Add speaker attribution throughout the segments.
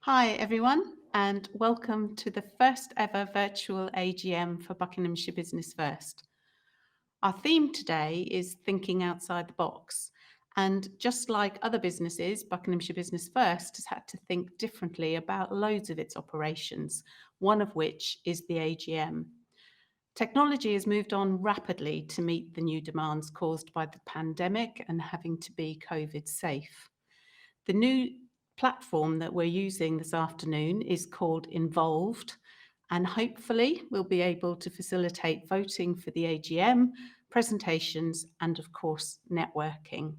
Speaker 1: Hi everyone, and welcome to the first ever virtual AGM for Buckinghamshire Business First. Our theme today is thinking outside the box, and just like other businesses, Buckinghamshire Business First has had to think differently about loads of its operations, one of which is the AGM. Technology has moved on rapidly to meet the new demands caused by the pandemic and having to be COVID safe. The new platform that we're using this afternoon is called Involved, and hopefully we'll be able to facilitate voting for the AGM, presentations, and of course, networking.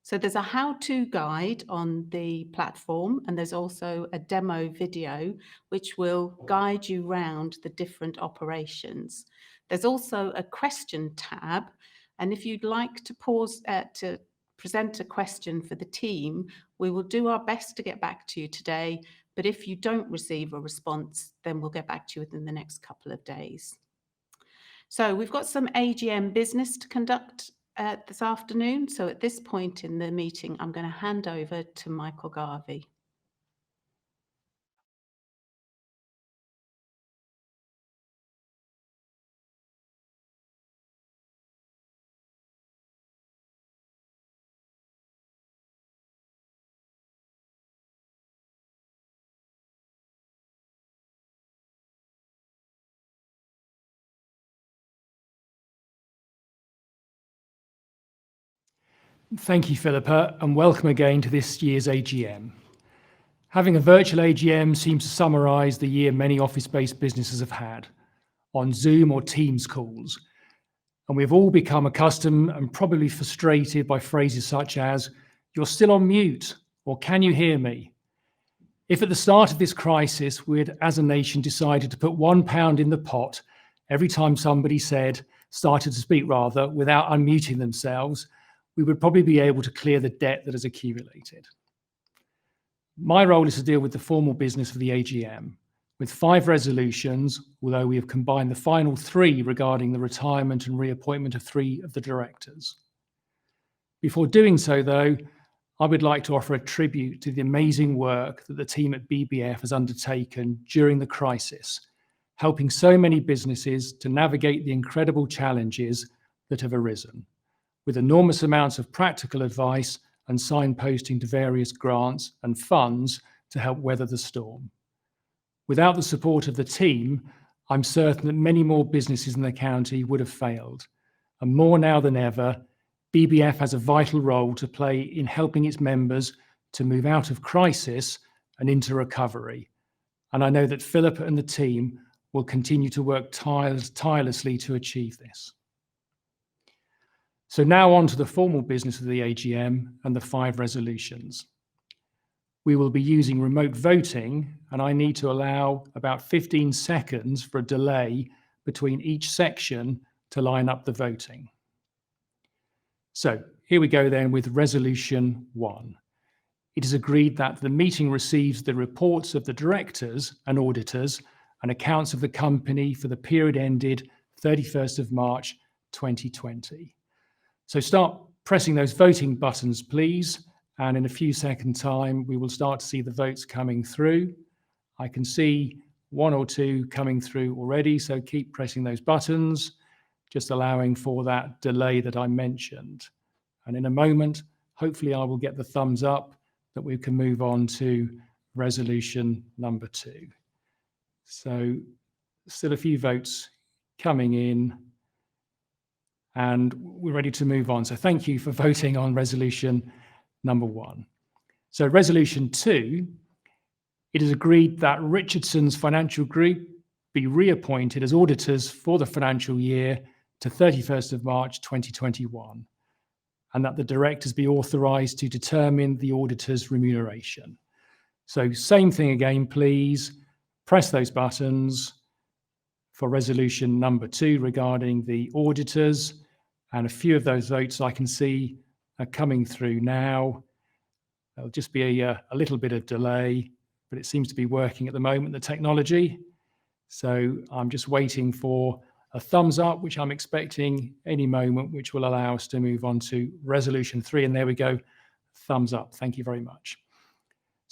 Speaker 1: So there's a how-to guide on the platform, and there's also a demo video which will guide you around the different operations. There's also a question tab, and if you'd like to pause to present a question for the team, we will do our best to get back to you today, but if you don't receive a response, then we'll get back to you within the next couple of days. So we've got some AGM business to conduct this afternoon. So at this point in the meeting, I'm going to hand over to Michael Garvey.
Speaker 2: Thank you, Philippa, and welcome again to this year's AGM. Having a virtual AGM seems to summarise the year many office-based businesses have had on Zoom or Teams calls. And we've all become accustomed and probably frustrated by phrases such as, "You're still on mute," or "Can you hear me?" If at the start of this crisis, we'd, as a nation, decided to put £1 in the pot every time somebody started to speak without unmuting themselves, we would probably be able to clear the debt that has accumulated. My role is to deal with the formal business of the AGM, with 5 resolutions, although we have combined the final 3 regarding the retirement and reappointment of 3 of the directors. Before doing so, though, I would like to offer a tribute to the amazing work that the team at BBF has undertaken during the crisis, helping so many businesses to navigate the incredible challenges that have arisen, with enormous amounts of practical advice and signposting to various grants and funds to help weather the storm. Without the support of the team, I'm certain that many more businesses in the county would have failed. And more now than ever, BBF has a vital role to play in helping its members to move out of crisis and into recovery. And I know that Philippa and the team will continue to work tirelessly to achieve this. So now on to the formal business of the AGM and the 5 resolutions. We will be using remote voting, and I need to allow about 15 seconds for a delay between each section to line up the voting. So here we go then with Resolution 1. It is agreed that the meeting receives the reports of the directors and auditors and accounts of the company for the period ended 31st of March 2020. So start pressing those voting buttons, please. And in a few seconds' time, we will start to see the votes coming through. I can see 1 or 2 coming through already, so keep pressing those buttons, just allowing for that delay that I mentioned. And in a moment, hopefully I will get the thumbs up that we can move on to resolution number 2. So still a few votes coming in, and we're ready to move on. So thank you for voting on resolution number 1. So resolution 2, it is agreed that Richardson's Financial Group be reappointed as auditors for the financial year to 31st of March 2021, and that the directors be authorised to determine the auditor's remuneration. So same thing again, please. Press those buttons for resolution number 2 regarding the auditors, and a few of those votes I can see are coming through now. There'll just be a little bit of delay, but it seems to be working at the moment, the technology. So I'm just waiting for a thumbs up, which I'm expecting any moment, which will allow us to move on to resolution 3. And there we go, thumbs up. Thank you very much.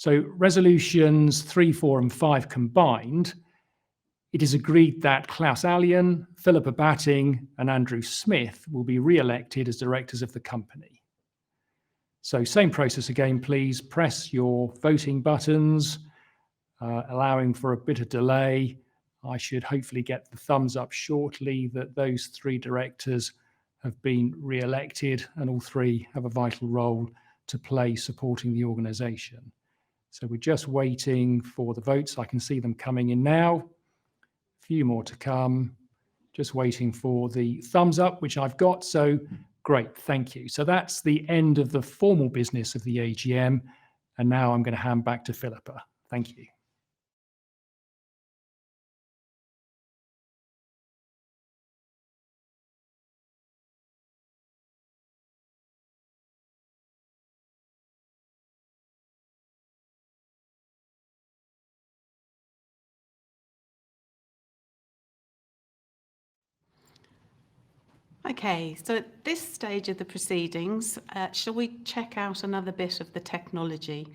Speaker 2: So resolutions 3, 4 and 5 combined, it is agreed that Klaus Allian, Philippa Batting and Andrew Smith will be re-elected as directors of the company. So same process again, please press your voting buttons, allowing for a bit of delay. I should hopefully get the thumbs up shortly that those 3 directors have been re-elected and all 3 have a vital role to play supporting the organisation. So we're just waiting for the votes. I can see them coming in now. A few more to come. Just waiting for the thumbs up, which I've got. So great, thank you. So that's the end of the formal business of the AGM. And now I'm going to hand back to Philippa. Thank you.
Speaker 1: Okay, so at this stage of the proceedings, shall we check out another bit of the technology?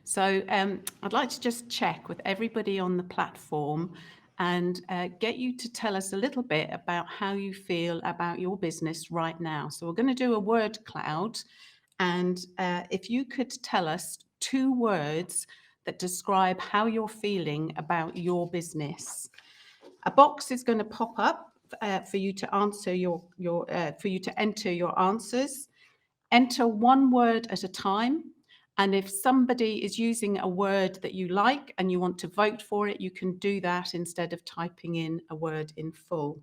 Speaker 1: So I'd like to just check with everybody on the platform and get you to tell us a little bit about how you feel about your business right now. So we're going to do a word cloud, and if you could tell us 2 words that describe how you're feeling about your business. A box is going to pop up for you to answer for you to enter your answers. Enter 1 word at a time, and if somebody is using a word that you like and you want to vote for it, you can do that instead of typing in a word in full.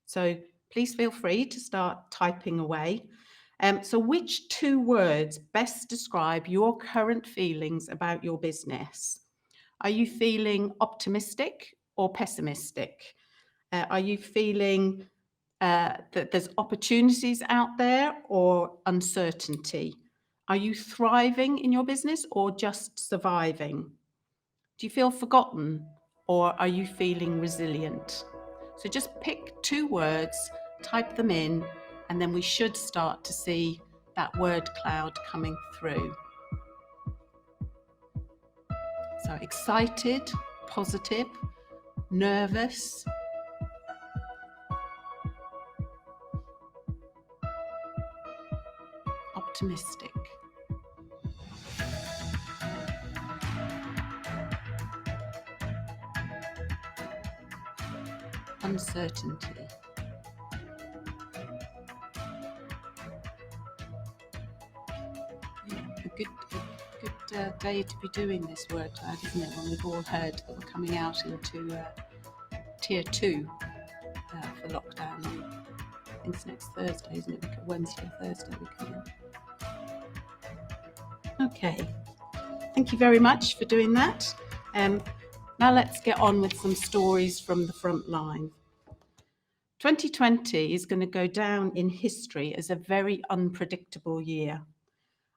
Speaker 1: So please feel free to start typing away. So which 2 words best describe your current feelings about your business? Are you feeling optimistic or pessimistic? Are you feeling that there's opportunities out there or uncertainty? Are you thriving in your business or just surviving? Do you feel forgotten or are you feeling resilient? So just pick 2 words, type them in, and then we should start to see that word cloud coming through. So excited, positive, nervous, optimistic. Uncertainty. A good day to be doing this word cloud, isn't it? When we've all heard that we're coming out into tier 2 for lockdown. I think it's next Thursday, isn't it? Wednesday, Thursday we come in. Okay, thank you very much for doing that. Now let's get on with some stories from the front line. 2020 is going to go down in history as a very unpredictable year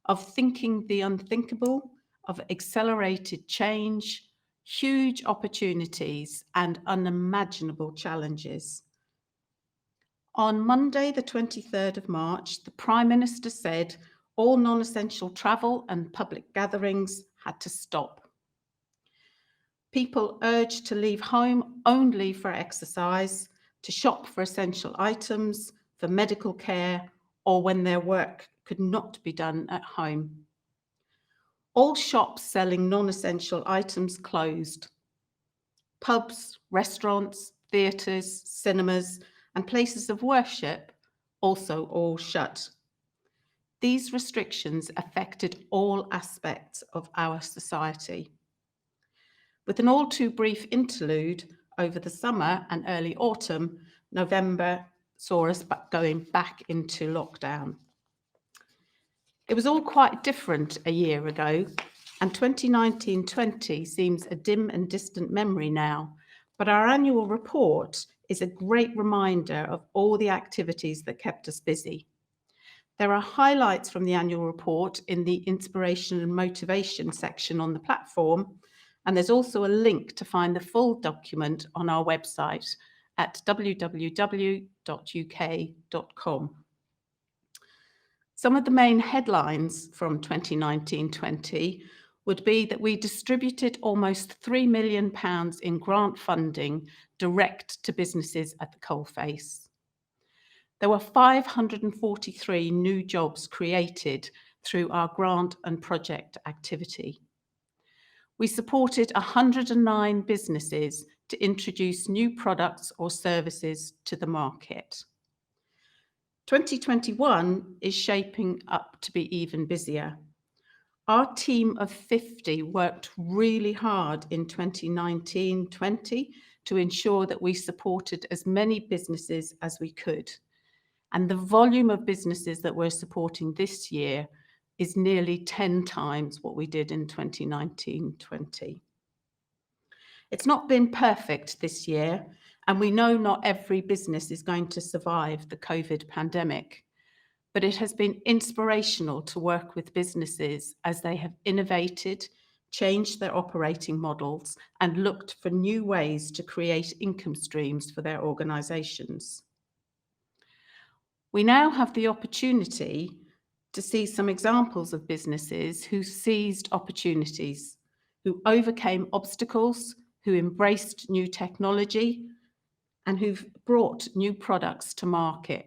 Speaker 1: of thinking the unthinkable, of accelerated change, huge opportunities and unimaginable challenges. On Monday, the 23rd of March, the Prime Minister said all non-essential travel and public gatherings had to stop. People urged to leave home only for exercise, to shop for essential items, for medical care, or when their work could not be done at home. All shops selling non-essential items closed. Pubs, restaurants, theatres, cinemas, and places of worship also all shut. These restrictions affected all aspects of our society. With an all too brief interlude over the summer and early autumn, November saw us going back into lockdown. It was all quite different a year ago, and 2019-20 seems a dim and distant memory now, but our annual report is a great reminder of all the activities that kept us busy. There are highlights from the annual report in the inspiration and motivation section on the platform, and there's also a link to find the full document on our website at www.uk.com. Some of the main headlines from 2019-20 would be that we distributed almost £3 million in grant funding direct to businesses at the coalface. There were 543 new jobs created through our grant and project activity. We supported 109 businesses to introduce new products or services to the market. 2021 is shaping up to be even busier. Our team of 50 worked really hard in 2019-20 to ensure that we supported as many businesses as we could. And the volume of businesses that we're supporting this year is nearly 10 times what we did in 2019-20. It's not been perfect this year, and we know not every business is going to survive the COVID pandemic, but it has been inspirational to work with businesses as they have innovated, changed their operating models, and looked for new ways to create income streams for their organisations. We now have the opportunity to see some examples of businesses who seized opportunities, who overcame obstacles, who embraced new technology, and who've brought new products to market.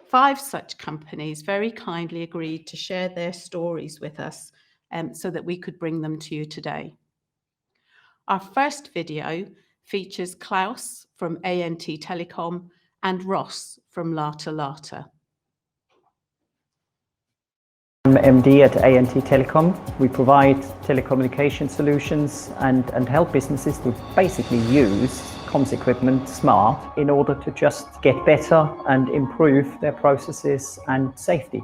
Speaker 1: 5 such companies very kindly agreed to share their stories with us so that we could bring them to you today. Our first video features Klaus from ANT Telecom and Ross from Lata Lata.
Speaker 3: I'm MD at ANT Telecom. We provide telecommunication solutions and help businesses to basically use comms equipment smart in order to just get better and improve their processes and safety.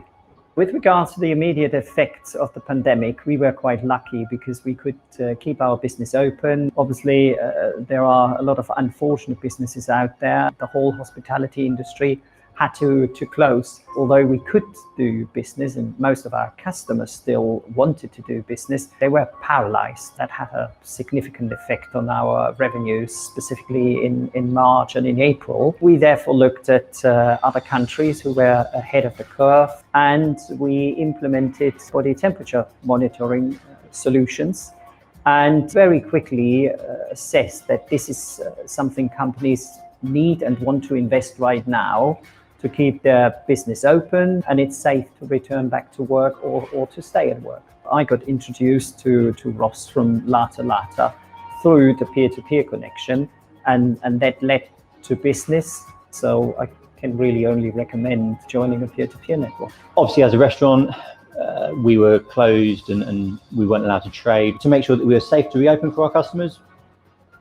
Speaker 3: With regards to the immediate effects of the pandemic, we were quite lucky because we could keep our business open. Obviously, there are a lot of unfortunate businesses out there. The whole hospitality industry had to close. Although we could do business and most of our customers still wanted to do business, they were paralyzed. That had a significant effect on our revenues, specifically in March and in April. We therefore looked at other countries who were ahead of the curve, and we implemented body temperature monitoring solutions, and very quickly assessed that this is something companies need and want to invest right now to keep their business open, and it's safe to return back to work or to stay at work. I got introduced to Ross from Lata Lata through the peer-to-peer connection, and that led to business. So I can really only recommend joining a peer-to-peer network.
Speaker 4: Obviously, as a restaurant, we were closed and we weren't allowed to trade. To make sure that we were safe to reopen for our customers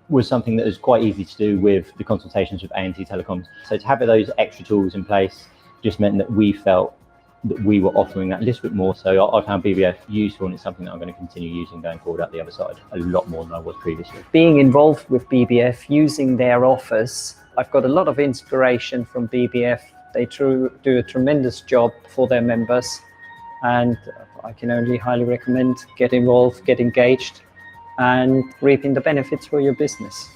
Speaker 4: was something that was quite easy to do with the consultations with ANT Telecoms. So to have those extra tools in place just meant that we felt that we were offering that a little bit more. So I found BBF useful, and it's something that I'm going to continue using going forward out the other side a lot more than I was previously.
Speaker 3: Being involved with BBF, using their offers, I've got a lot of inspiration from BBF. They do a tremendous job for their members, and I can only highly recommend get involved, get engaged, and reaping the benefits for your business.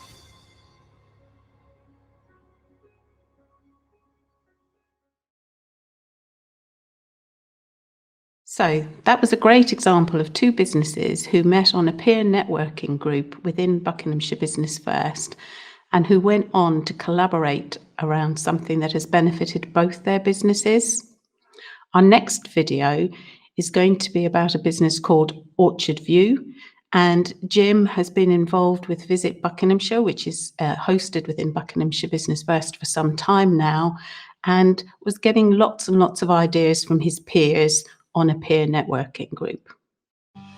Speaker 1: So that was a great example of 2 businesses who met on a peer networking group within Buckinghamshire Business First, and who went on to collaborate around something that has benefited both their businesses. Our next video is going to be about a business called Orchard View, and Jim has been involved with Visit Buckinghamshire, which is hosted within Buckinghamshire Business First for some time now, and was getting lots and lots of ideas from his peers on a peer networking group.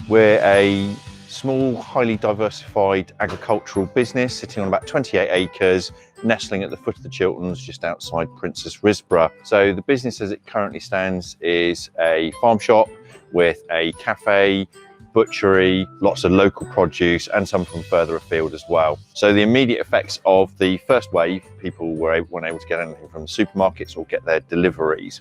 Speaker 5: We're a small, highly diversified agricultural business sitting on about 28 acres, nestling at the foot of the Chilterns, just outside Princess Risborough. So the business as it currently stands is a farm shop with a cafe, butchery, lots of local produce, and some from further afield as well. So the immediate effects of the first wave, people weren't able to get anything from supermarkets or get their deliveries.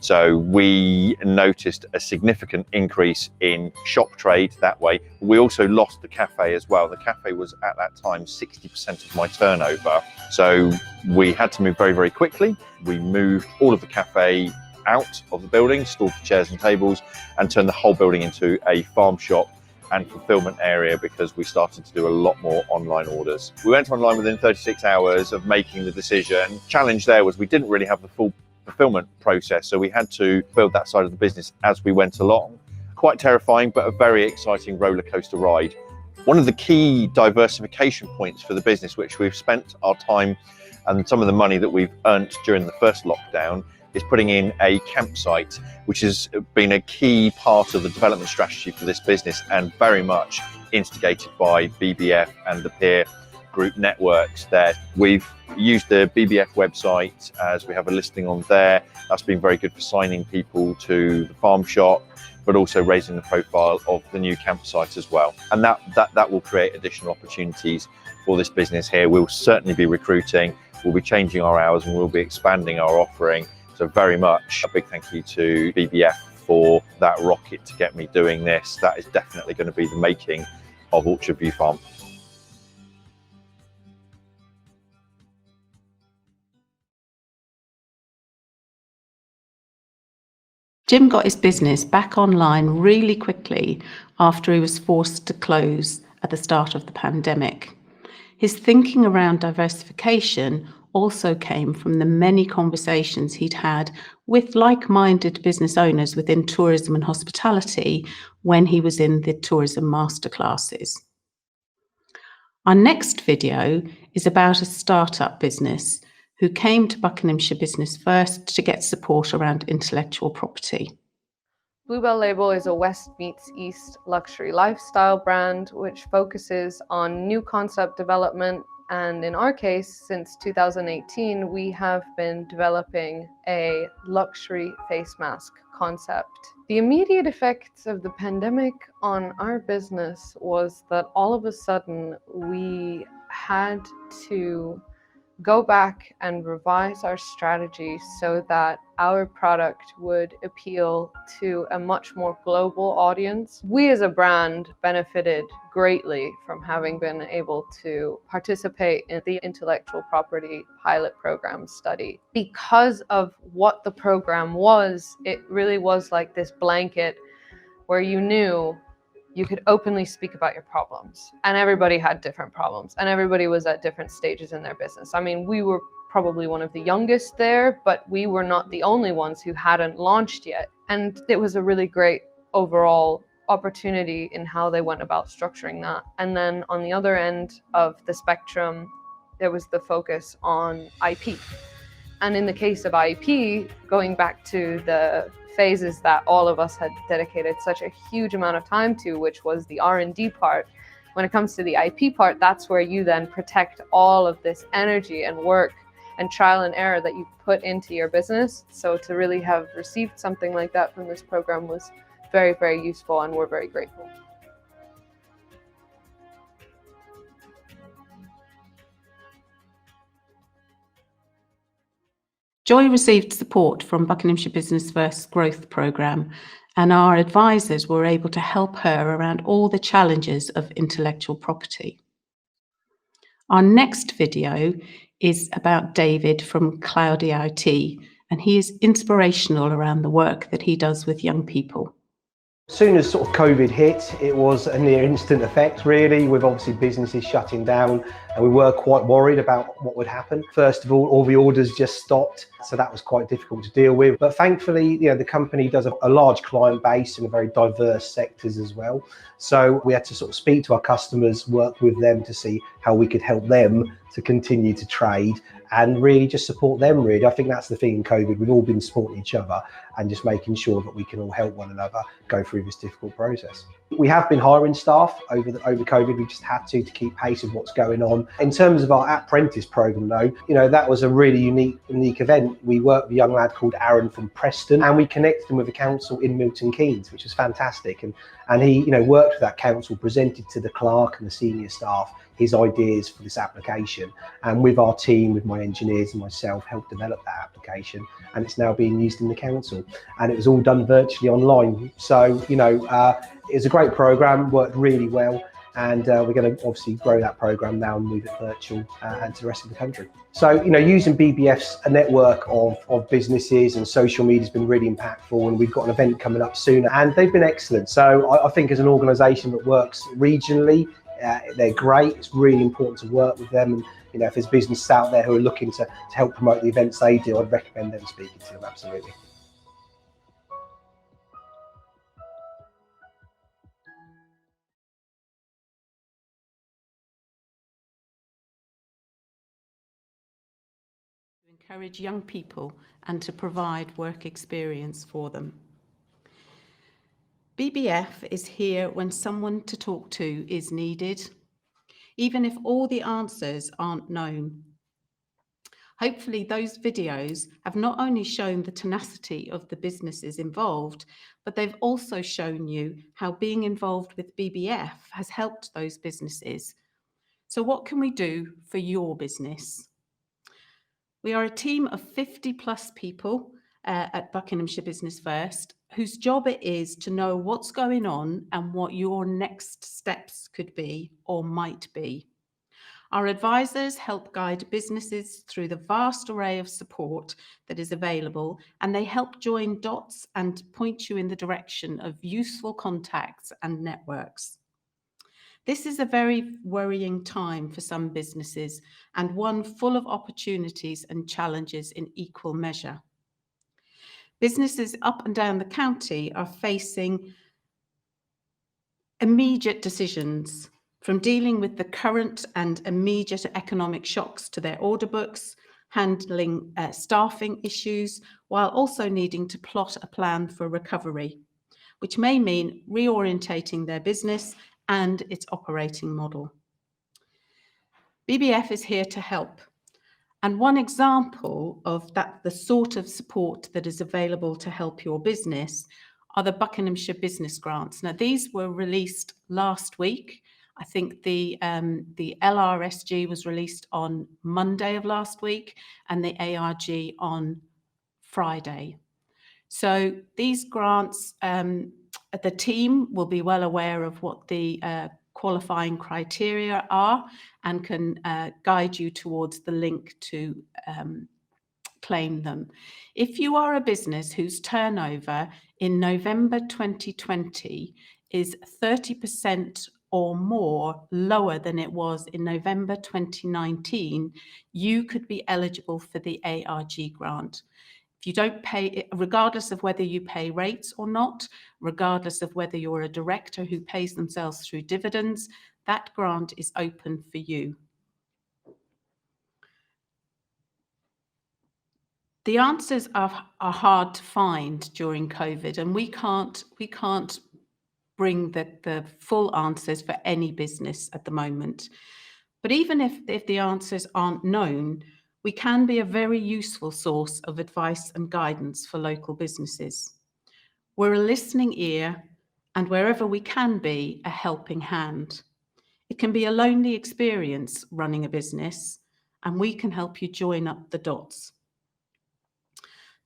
Speaker 5: So we noticed a significant increase in shop trade that way. We also lost the cafe as well. The cafe was at that time 60% of my turnover. So we had to move very, very quickly. We moved all of the cafe out of the building, stored the chairs and tables, and turned the whole building into a farm shop and fulfillment area because we started to do a lot more online orders. We went online within 36 hours of making the decision. Challenge there was we didn't really have the full fulfillment process, so we had to build that side of the business as we went along. Quite terrifying, but a very exciting roller coaster ride. One of the key diversification points for the business, which we've spent our time and some of the money that we've earned during the first lockdown, is putting in a campsite, which has been a key part of the development strategy for this business and very much instigated by BBF and the peer group networks there. We've used the BBF website as we have a listing on there. That's been very good for signing people to the farm shop, but also raising the profile of the new campsite as well. And that will create additional opportunities for this business here. We'll certainly be recruiting, we'll be changing our hours, and we'll be expanding our offering. So very much a big thank you to BBF for that rocket to get me doing this. That is definitely going to be the making of Orchard View Farm.
Speaker 1: Jim got his business back online really quickly after he was forced to close at the start of the pandemic. His thinking around diversification also came from the many conversations he'd had with like-minded business owners within tourism and hospitality when he was in the tourism masterclasses. Our next video is about a startup business who came to Buckinghamshire Business First to get support around intellectual property.
Speaker 6: Bluebell Label is a West meets East luxury lifestyle brand which focuses on new concept development, and in our case, since 2018, we have been developing a luxury face mask concept. The immediate effects of the pandemic on our business was that all of a sudden we had to go back and revise our strategy so that our product would appeal to a much more global audience. We as a brand benefited greatly from having been able to participate in the intellectual property pilot program study. Because of what the program was, it really was like this blanket where you knew you could openly speak about your problems, and everybody had different problems and everybody was at different stages in their business. I mean, we were probably one of the youngest there, but we were not the only ones who hadn't launched yet. And it was a really great overall opportunity in how they went about structuring that. And then on the other end of the spectrum, there was the focus on IP. And in the case of IP, going back to the phases that all of us had dedicated such a huge amount of time to, which was the R&D part. When it comes to the IP part, that's where you then protect all of this energy and work and trial and error that you put into your business. So to really have received something like that from this program was very, very useful, and we're very grateful.
Speaker 1: Joy received support from Buckinghamshire Business First Growth Program, and our advisors were able to help her around all the challenges of intellectual property. Our next video is about David from Cloudy IT, and he is inspirational around the work that he does with young people.
Speaker 7: As soon as sort of COVID hit, it was a near instant effect really, with obviously businesses shutting down, and we were quite worried about what would happen. First of all the orders just stopped, so that was quite difficult to deal with. But thankfully, the company does a large client base in a very diverse sectors as well. So we had to sort of speak to our customers, work with them to see how we could help them to continue to trade and really just support them really. I think that's the thing in COVID, we've all been supporting each other and just making sure that we can all help one another go through this difficult process. We have been hiring staff over COVID. We just had to keep pace with what's going on. In terms of our Apprentice Program though, that was a really unique event. We worked with a young lad called Aaron from Preston, and we connected him with a council in Milton Keynes, which was fantastic. And he worked with that council, presented to the clerk and the senior staff his ideas for this application, and with our team, with my engineers and myself, helped develop that application, and it's now being used in the council, and it was all done virtually online. So it was a great program, worked really well, and we're going to obviously grow that program now and move it virtual and to the rest of the country. So, you know, using BBF's a network of businesses and social media has been really impactful, and we've got an event coming up soon, and they've been excellent. So I think as an organisation that works regionally, they're great. It's really important to work with them, and you know, if there's businesses out there who are looking to help promote the events they do, I'd recommend them speaking to them, absolutely.
Speaker 1: Encourage young people and to provide work experience for them. BBF is here when someone to talk to is needed, even if all the answers aren't known. Hopefully those videos have not only shown the tenacity of the businesses involved, but they've also shown you how being involved with BBF has helped those businesses. So what can we do for your business? We are a team of 50 plus people at Buckinghamshire Business First, whose job it is to know what's going on and what your next steps could be or might be. Our advisors help guide businesses through the vast array of support that is available, and they help join dots and point you in the direction of useful contacts and networks. This is a very worrying time for some businesses, and one full of opportunities and challenges in equal measure. Businesses up and down the county are facing immediate decisions, from dealing with the current and immediate economic shocks to their order books, handling staffing issues, while also needing to plot a plan for recovery, which may mean reorientating their business and its operating model. BBF is here to help. And one example of that, the sort of support that is available to help your business, are the Buckinghamshire Business Grants. Now, these were released last week. I think the LRSG was released on Monday of last week and the ARG on Friday. So these grants, the team will be well aware of what the qualifying criteria are and can guide you towards the link to claim them. If you are a business whose turnover in November 2020 is 30% or more lower than it was in November 2019, you could be eligible for the ARG grant. If you don't pay, regardless of whether you pay rates or not, regardless of whether you're a director who pays themselves through dividends, that grant is open for you. The answers are hard to find during COVID, and we can't bring the full answers for any business at the moment. But even if the answers aren't known, we can be a very useful source of advice and guidance for local businesses. We're a listening ear, and wherever we can be, a helping hand. It can be a lonely experience running a business, and we can help you join up the dots.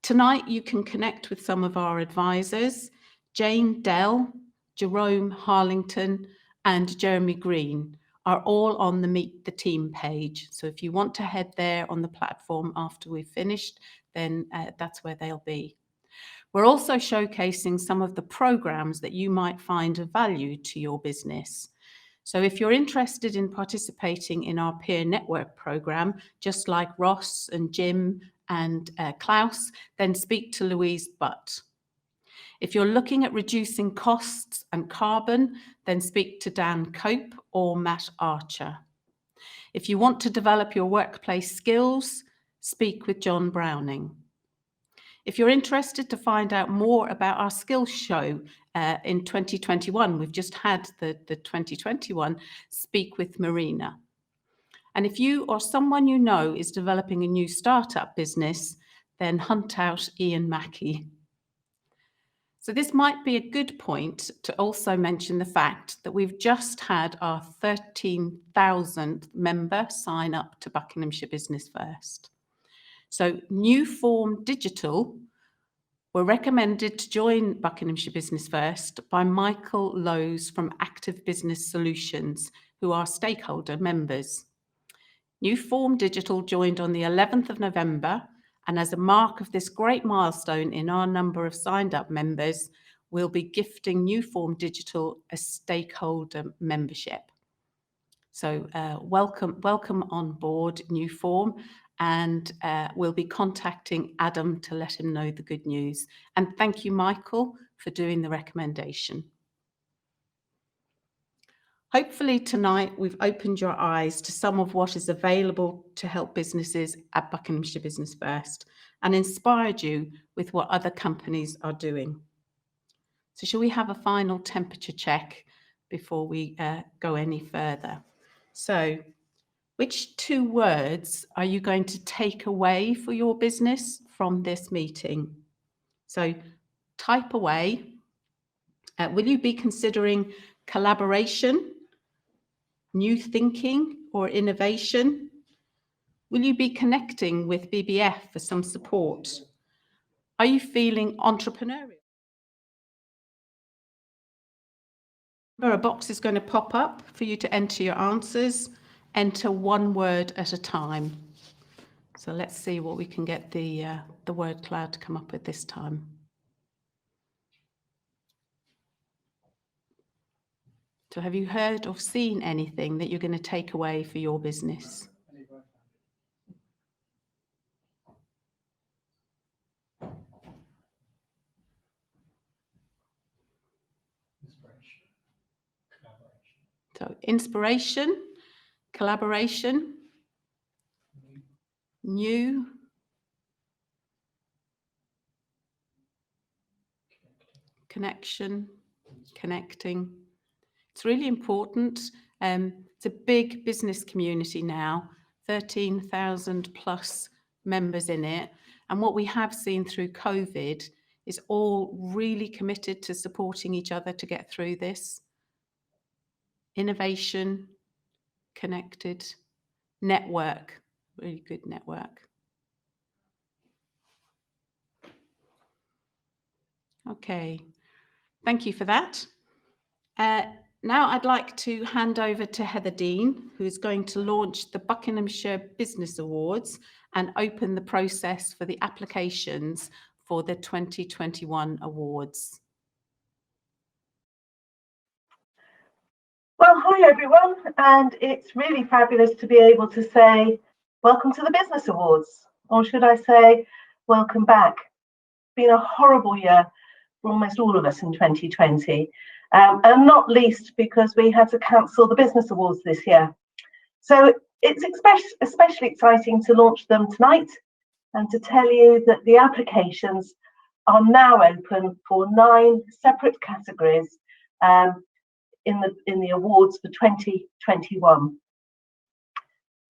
Speaker 1: Tonight, you can connect with some of our advisors, Jane Dell, Jerome Harlington, and Jeremy Green are all on the Meet the Team page. So if you want to head there on the platform after we've finished, then that's where they'll be. We're also showcasing some of the programs that you might find of value to your business. So if you're interested in participating in our peer network program, just like Ross and Jim and Klaus, then speak to Louise Butt. If you're looking at reducing costs and carbon, then speak to Dan Cope or Matt Archer. If you want to develop your workplace skills, speak with John Browning. If you're interested to find out more about our skills show in 2021, we've just had the 2021, speak with Marina. And if you or someone you know is developing a new startup business, then hunt out Ian Mackey. So this might be a good point to also mention the fact that we've just had our 13,000th member sign up to Buckinghamshire Business First. So New Form Digital were recommended to join Buckinghamshire Business First by Michael Lowes from Active Business Solutions, who are stakeholder members. New Form Digital joined on the 11th of November, and as a mark of this great milestone in our number of signed up members, we'll be gifting New Form Digital a stakeholder membership. So welcome on board, New Form, and we'll be contacting Adam to let him know the good news. And thank you, Michael, for doing the recommendation. Hopefully tonight we've opened your eyes to some of what is available to help businesses at Buckinghamshire Business First and inspired you with what other companies are doing. So shall we have a final temperature check before we go any further? So which 2 words are you going to take away for your business from this meeting? So type away. Will you be considering collaboration, new thinking, or innovation? Will you be connecting with BBF for some support? Are you feeling entrepreneurial? A box is going to pop up for you to enter your answers. Enter 1 word at a time. So let's see what we can get the word cloud to come up with this time. So have you heard or seen anything that you're going to take away for your business? So inspiration, collaboration, new, connection, connecting. It's really important. It's a big business community now, 13,000 plus members in it. And what we have seen through COVID is all really committed to supporting each other to get through this. Innovation, connected, network, really good network. Okay, thank you for that. Now I'd like to hand over to Heather Dean, who is going to launch the Buckinghamshire Business Awards and open the process for the applications for the 2021 awards.
Speaker 8: Well, hi everyone, and it's really fabulous to be able to say welcome to the Business Awards, or should I say welcome back. It's been a horrible year for almost all of us in 2020, and not least because we had to cancel the Business Awards this year. So it's especially exciting to launch them tonight and to tell you that the applications are now open for 9 separate categories in the awards for 2021.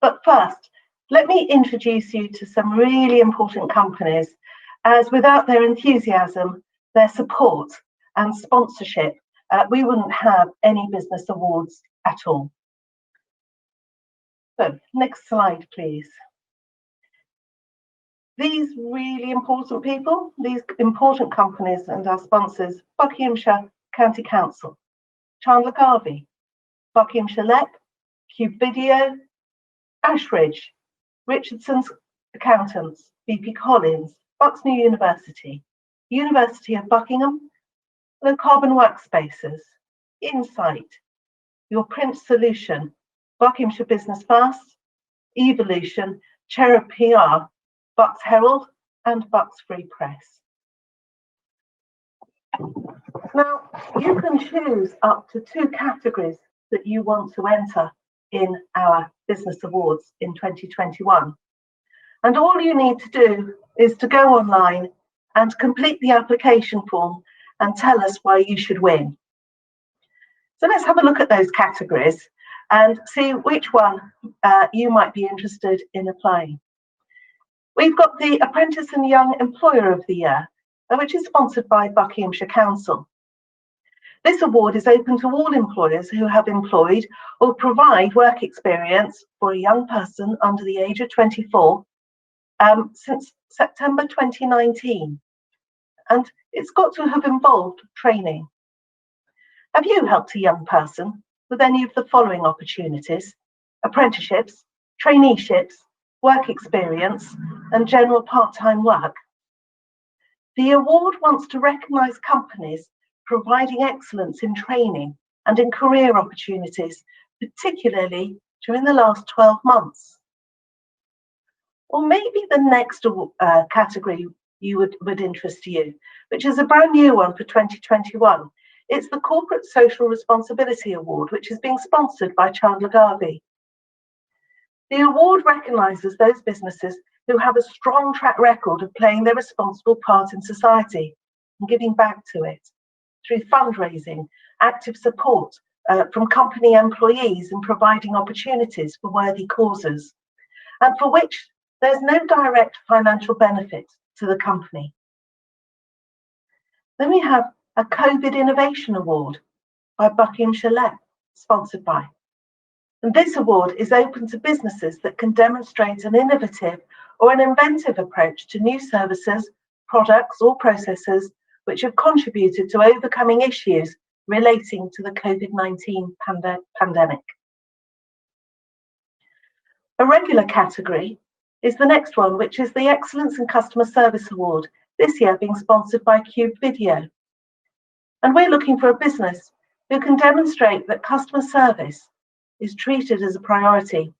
Speaker 8: But first, let me introduce you to some really important companies, as without their enthusiasm, their support and sponsorship, we wouldn't have any business awards at all. So, next slide, please. These really important people, these important companies and our sponsors: Buckinghamshire County Council, Chandler Garvey, Buckinghamshire LEP, Cube Video, Ashridge, Richardson's Accountants, BP Collins, Bucks-New University, University of Buckingham, Low Carbon Workspaces, Insight, Your Print Solution, Buckinghamshire Business First, Evolution, Cherub PR, Bucks Herald, and Bucks Free Press. Now, you can choose up to 2 categories that you want to enter in our Business Awards in 2021. And all you need to do is to go online and complete the application form and tell us why you should win. So let's have a look at those categories and see which one you might be interested in applying. We've got the Apprentice and Young Employer of the Year, which is sponsored by Buckinghamshire Council. This award is open to all employers who have employed or provide work experience for a young person under the age of 24 since September 2019. and it's got to have involved training. Have you helped a young person with any of the following opportunities: apprenticeships, traineeships, work experience, and general part-time work? The award wants to recognise companies providing excellence in training and in career opportunities, particularly during the last 12 months. Or maybe the next category would interest you, which is a brand new one for 2021. It's the Corporate Social Responsibility Award, which is being sponsored by Chandler Garvey. The award recognises those businesses who have a strong track record of playing their responsible part in society and giving back to it through fundraising, active support from company employees and providing opportunities for worthy causes, and for which there's no direct financial benefit to the company. Then we have a COVID Innovation Award by Buckinghamshire, sponsored by. And this award is open to businesses that can demonstrate an innovative or an inventive approach to new services, products or processes which have contributed to overcoming issues relating to the COVID-19 pandemic. A regular category is the next one, which is the Excellence in Customer Service Award, this year being sponsored by Cube Video. And we're looking for a business who can demonstrate that customer service is treated as a priority,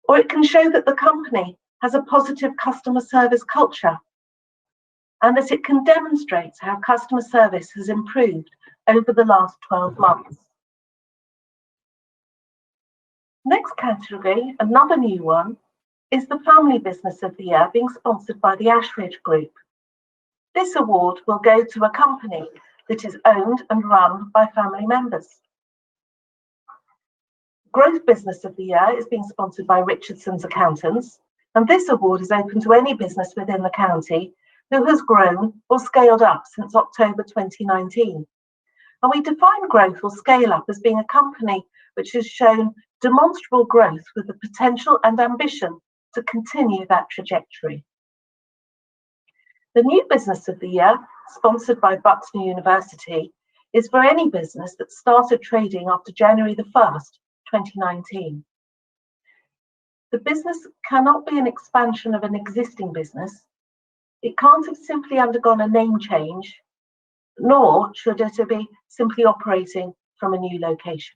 Speaker 8: or it can show that the company has a positive customer service culture and that it can demonstrate how customer service has improved over the last 12 months. Next category, another new one, is the Family Business of the Year being sponsored by the Ashridge Group. This award will go to a company that is owned and run by family members. Growth Business of the Year is being sponsored by Richardson's Accountants, and this award is open to any business within the county who has grown or scaled up since October 2019. And we define growth or scale up as being a company which has shown demonstrable growth with the potential and ambition to continue that trajectory. The New Business of the Year, sponsored by Buxton University, is for any business that started trading after January the 1st, 2019. The business cannot be an expansion of an existing business. It can't have simply undergone a name change, nor should it be simply operating from a new location.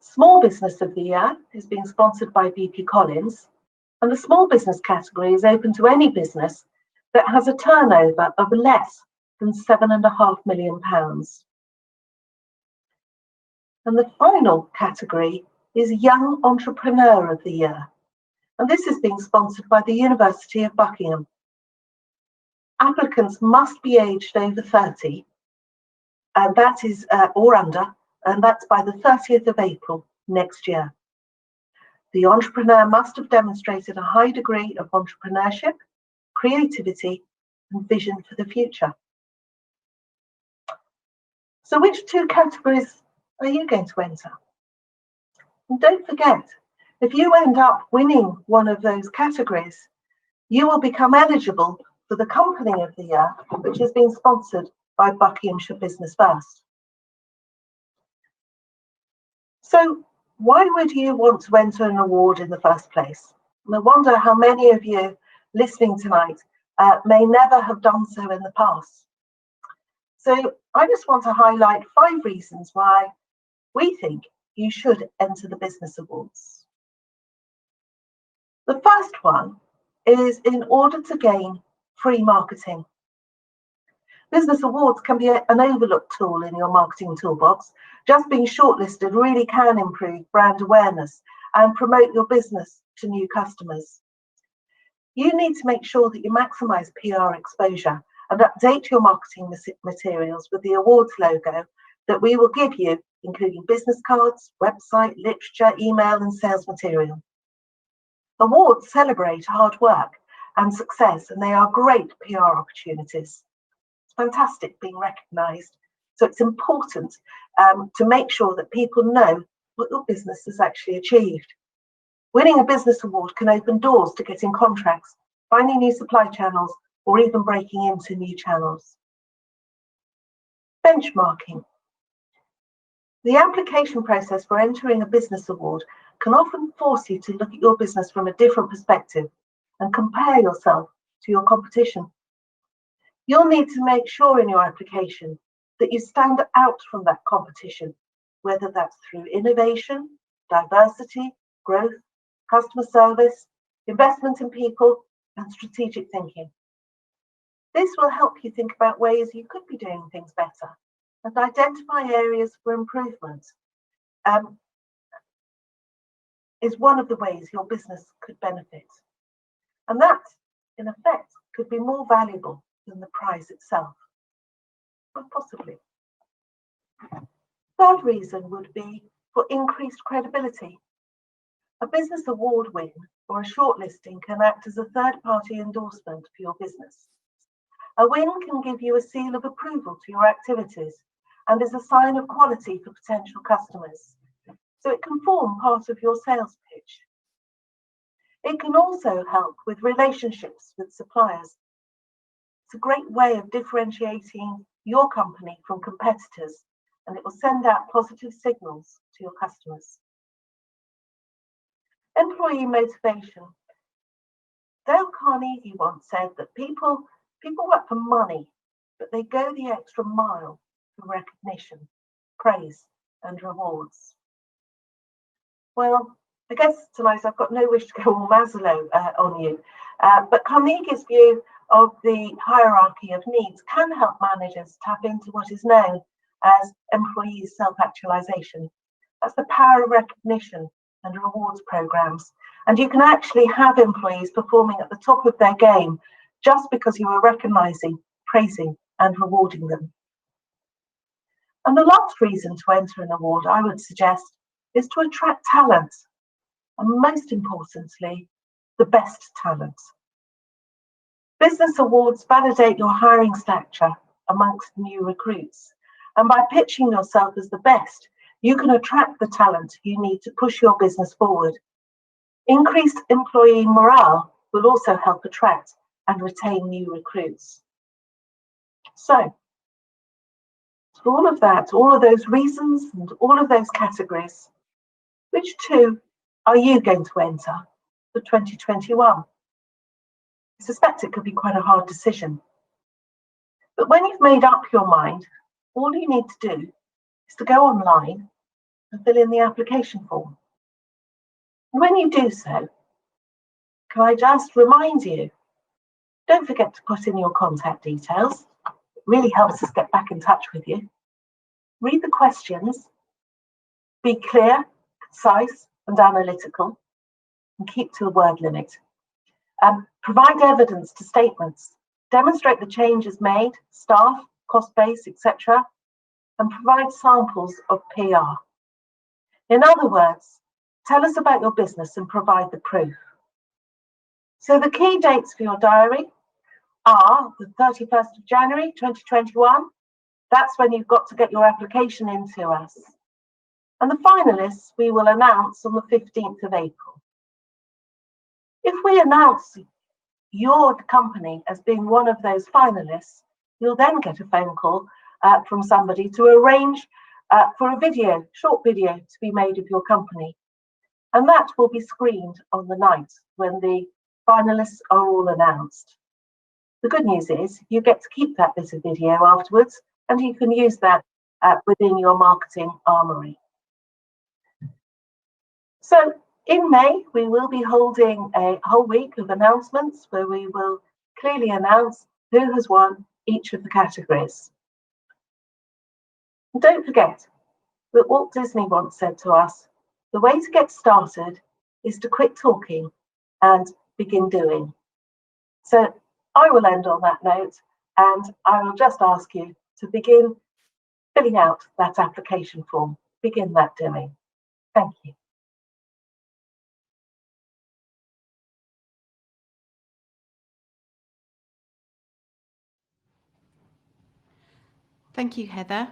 Speaker 8: Small Business of the Year is being sponsored by BP Collins, and the small business category is open to any business that has a turnover of less than £7.5 million. And the final category is Young Entrepreneur of the Year, and this is being sponsored by the University of Buckingham. Applicants must be aged over 30, and that is or under, and that's by the 30th of April next year. The entrepreneur must have demonstrated a high degree of entrepreneurship, creativity, and vision for the future. So which two categories are you going to enter? And don't forget, if you end up winning one of those categories, you will become eligible for the Company of the Year, which is being sponsored by Buckinghamshire Business First. So why would you want to enter an award in the first place? And I wonder how many of you listening tonight may never have done so in the past. So I just want to highlight 5 reasons why we think you should enter the Business Awards. The first one is in order to gain free marketing. Business Awards can be an overlooked tool in your marketing toolbox. Just being shortlisted really can improve brand awareness and promote your business to new customers. You need to make sure that you maximise PR exposure and update your marketing materials with the awards logo that we will give you, including business cards, website, literature, email and sales material. Awards celebrate hard work and success, and they are great PR opportunities. It's fantastic being recognised, so it's important to make sure that people know what your business has actually achieved. Winning a business award can open doors to getting contracts, finding new supply channels, or even breaking into new channels. Benchmarking. The application process for entering a business award can often force you to look at your business from a different perspective and compare yourself to your competition. You'll need to make sure in your application that you stand out from that competition, whether that's through innovation, diversity, growth, customer service, investment in people, and strategic thinking. This will help you think about ways you could be doing things better and identify areas for improvement. Is one of the ways your business could benefit. And that, in effect, could be more valuable than the prize itself, but possibly. Third reason would be for increased credibility. A business award win or a shortlisting can act as a third-party endorsement for your business. A win can give you a seal of approval to your activities and is a sign of quality for potential customers, so it can form part of your sales pitch. It can also help with relationships with suppliers. It's a great way of differentiating your company from competitors, and it will send out positive signals to your customers. Employee motivation. Dale Carnegie once said that people work for money, but they go the extra mile for recognition, praise, and rewards. Well, I guess tonight I've got no wish to go all Maslow on you, but Carnegie's view of the hierarchy of needs can help managers tap into what is known as employee self-actualization. That's the power of recognition and rewards programs. And you can actually have employees performing at the top of their game just because you are recognizing, praising, and rewarding them. And the last reason to enter an award, I would suggest, is to attract talent, and most importantly, the best talent. Business awards validate your hiring stature amongst new recruits, and by pitching yourself as the best, you can attract the talent you need to push your business forward. Increased employee morale will also help attract and retain new recruits. So, for all of that, all of those reasons and all of those categories, which two are you going to enter for 2021? I suspect it could be quite a hard decision. But when you've made up your mind, all you need to do is to go online and fill in the application form. And when you do so, can I just remind you, don't forget to put in your contact details. It really helps us get back in touch with you. Read the questions, be clear, concise, and analytical, and keep to the word limit. Provide evidence to statements, demonstrate the changes made, staff, cost base, etc., and provide samples of PR. In other words, tell us about your business and provide the proof. So the key dates for your diary are the 31st of January 2021. That's when you've got to get your application into us. And the finalists we will announce on the 15th of April. If we announce your company as being one of those finalists, you'll then get a phone call from somebody to arrange for a video, short video to be made of your company. And that will be screened on the night when the finalists are all announced. The good news is you get to keep that bit of video afterwards, and you can use that within your marketing armory. So in May, we will be holding a whole week of announcements where we will clearly announce who has won each of the categories. And don't forget that Walt Disney once said to us, the way to get started is to quit talking and begin doing. So I will end on that note, and I will just ask you to begin filling out that application form. Begin that doing. Thank you.
Speaker 1: Thank you, Heather.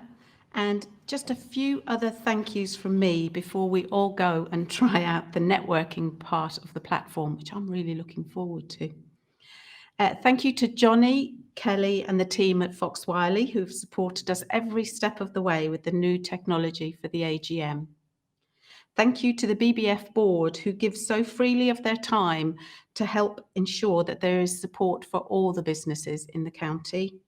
Speaker 1: And just a few other thank yous from me before we all go and try out the networking part of the platform, which I'm really looking forward to. Thank you to Johnny, Kelly and the team at Fox Wiley who've supported us every step of the way with the new technology for the AGM. Thank you to the BBF board who give so freely of their time to help ensure that there is support for all the businesses in the county.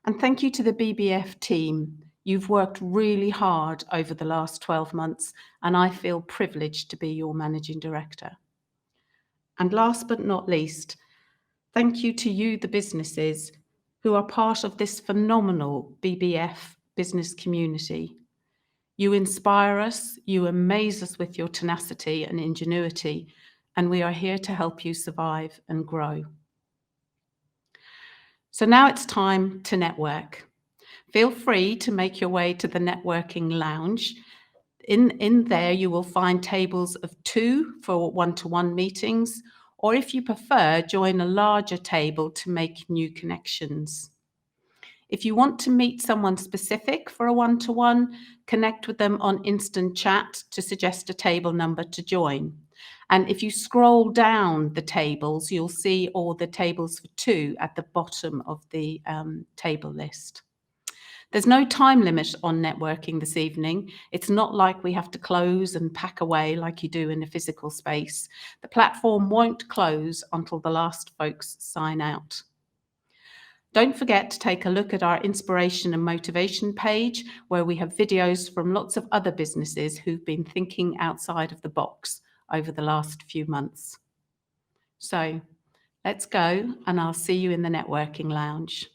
Speaker 1: And thank you to the BBF team. You've worked really hard over the last 12 months and I feel privileged to be your managing director. And last but not least, thank you to you, the businesses, who are part of this phenomenal BBF business community. You inspire us, you amaze us with your tenacity and ingenuity, and we are here to help you survive and grow. So now it's time to network. Feel free to make your way to the networking lounge. In there, you will find tables of 2 for one-to-one meetings, or if you prefer, join a larger table to make new connections. If you want to meet someone specific for a one-to-one, connect with them on instant chat to suggest a table number to join. And if you scroll down the tables, you'll see all the tables for 2 at the bottom of the table list. There's no time limit on networking this evening. It's not like we have to close and pack away like you do in a physical space. The platform won't close until the last folks sign out. Don't forget to take a look at our inspiration and motivation page where we have videos from lots of other businesses who've been thinking outside of the box over the last few months. So let's go and I'll see you in the networking lounge.